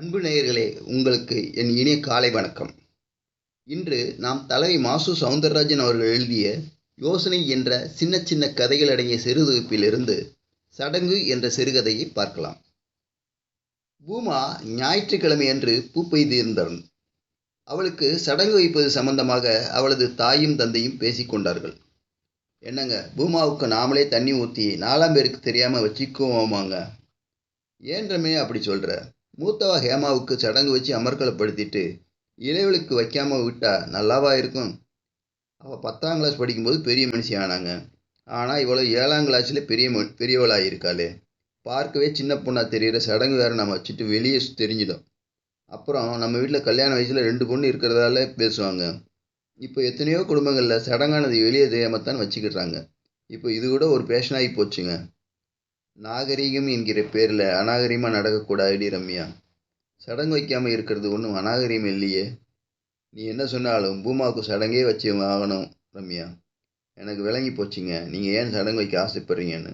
அன்பு நேயர்களே, உங்களுக்கு என் இனிய காலை வணக்கம். இன்று நாம் தலைவி மாசு சவுந்தரராஜன் அவர்கள் எழுதிய யோசனை என்ற சின்ன சின்ன கதைகள் அடங்கிய சிறுதொகுப்பிலிருந்து சடங்கு என்ற சிறுகதையை பார்க்கலாம். பூமா ஞாயிற்றுக்கிழமையன்று பூ பெய்திருந்தாள். அவளுக்கு சடங்கு வைப்பது சம்பந்தமாக அவளது தாயும் தந்தையும் பேசிக்கொண்டார்கள். என்னங்க, பூமாவுக்கு நாமளே தண்ணி ஊற்றி 4ஆம் பேருக்கு தெரியாமல் வச்சுக்குவோமாங்க? ஏன் ரம்யா அப்படி சொல்கிற? மூத்தவா ஹேமாவுக்கு சடங்கு வச்சு அமர்க்கலப்படுத்திட்டு இளையவளுக்கு வைக்காம விட்டா நல்லாவா இருக்கும்? அவள் 10ஆம் கிளாஸ் படிக்கும்போது பெரிய மனுஷி ஆனாங்க. ஆனால் இவ்வளோ 7ஆம் கிளாஸில் பெரியவளாக இருக்காளே. பார்க்கவே சின்ன பொண்ணாக தெரிகிற சடங்கு வேறு நம்ம வச்சுட்டு வெளியே தெரிஞ்சிடும். அப்புறம் நம்ம வீட்டில் கல்யாண வயசில் 2 பொண்ணு இருக்கிறதால பேசுவாங்க. இப்போ எத்தனையோ குடும்பங்களில் சடங்கானது வெளியே தெரியாமத்தான் வச்சுக்கிடுறாங்க. இப்போ இது கூட ஒரு பேஷனாகி போச்சுங்க. நாகரீகம் என்கிற பேரில் அநாகரீகமாக நடக்கக்கூடாது ரம்யா. சடங்கு வைக்காமல் இருக்கிறது ஒன்றும் அநாகரீகம் இல்லையே. நீ என்ன சொன்னாலும் பூமாவுக்கு சடங்கே வச்சு ஆகணும் ரம்யா. எனக்கு விளங்கி போச்சுங்க நீங்கள் ஏன் சடங்கு வைக்க ஆசைப்படுறீங்கன்னு.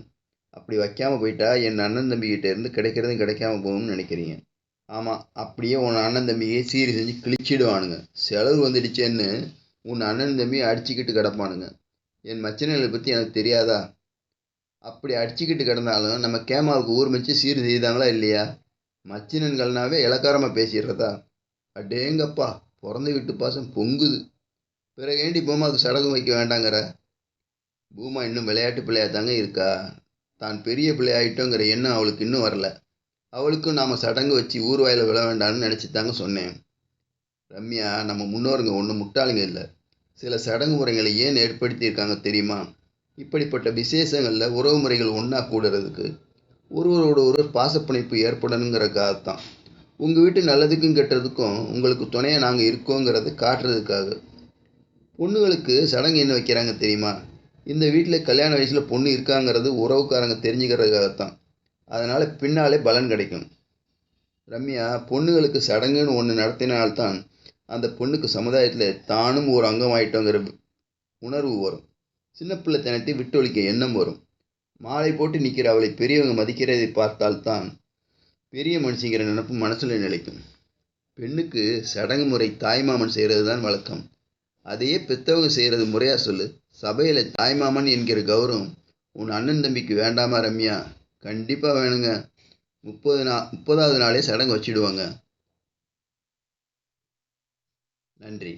அப்படி வைக்காமல் போயிட்டா என் அண்ணன் தம்பிக்கிட்ட இருந்து கிடைக்கிறதும் கிடைக்காம போகணும்னு நினைக்கிறீங்க. ஆமாம், அப்படியே உன் அண்ணன் தம்பியை சீரி செஞ்சு கிழிச்சிடுவானுங்க. செலவு வந்துடுச்சேன்னு உன் அண்ணன் தம்பி அடிச்சுக்கிட்டு கிடப்பானுங்க. என் மச்சனைகளை பற்றி எனக்கு தெரியாதா? அப்படி அடிச்சுக்கிட்டு கிடந்தாலும் நம்ம கேமாவுக்கு ஊர் மிச்சு சீர் செய்தாங்களா இல்லையா? மச்சினன்கள்னாவே இலக்காரமாக பேசிடுறதா? அடேங்கப்பா, பிறந்த வீட்டு பாசம் பொங்குது. பிறகேண்டி பூமாவுக்கு சடங்கு வைக்க வேண்டாங்கிற? பூமா இன்னும் விளையாட்டு பிள்ளையாக தாங்க இருக்கா. தான் பெரிய பிள்ளையாயிட்டோங்கிற எண்ணம் அவளுக்கு இன்னும் வரல. அவளுக்கும் நாம் சடங்கு வச்சு ஊர் வாயில விழ வேண்டாம்னு நினச்சி தாங்க சொன்னேன். ரம்யா, நம்ம முன்னோருங்க ஒன்றும் முட்டாளுங்க இல்லை. சில சடங்கு முறைகளை ஏன் ஏற்படுத்தியிருக்காங்க தெரியுமா? இப்படிப்பட்ட விசேஷங்களில் உறவு முறைகள் ஒன்றா கூடுறதுக்கு, ஒருவரோட ஒருவர் பாசப்பிணைப்பு ஏற்படணுங்கிறதுக்காகத்தான். உங்கள் வீட்டு நல்லதுக்கும் கெட்டதுக்கும் உங்களுக்கு துணையாக நாங்கள் இருக்கோங்கிறத காட்டுறதுக்காக. பொண்ணுகளுக்கு சடங்கு என்ன வைக்கிறாங்க தெரியுமா? இந்த வீட்டில் கல்யாண வயசில் பொண்ணு இருக்காங்கிறது உறவுக்காரங்க தெரிஞ்சுக்கிறதுக்காகத்தான். அதனால் பின்னாலே பலன் கிடைக்கும். ரம்யா, பொண்ணுகளுக்கு சடங்குன்னு ஒன்று நடத்தினால்தான் அந்த பொண்ணுக்கு சமுதாயத்தில் தானும் ஒரு அங்கம் ஆயிட்டோங்கிற உணர்வு வரும். சின்ன பிள்ளைத்தனத்தை விட்டொழிக்க எண்ணம் வரும். மாலை போட்டு நிற்கிற அவளை பெரியவங்க மதிக்கிறதை பார்த்தால்தான் பெரிய மனுஷங்கிற நினப்பு மனசில் நிலைக்கும். பெண்ணுக்கு சடங்கு முறை தாய்மாமன் செய்கிறது தான் வழக்கம். அதையே பெற்றவங்க செய்கிறது முறையா சொல்லு. சபையில் தாய்மாமன் என்கிற கௌரவம் உன் அண்ணன் தம்பிக்கு வேண்டாமா ரம்யா? கண்டிப்பாக வேணுங்க. 30வது நாளே சடங்கு வச்சிடுவாங்க. நன்றி.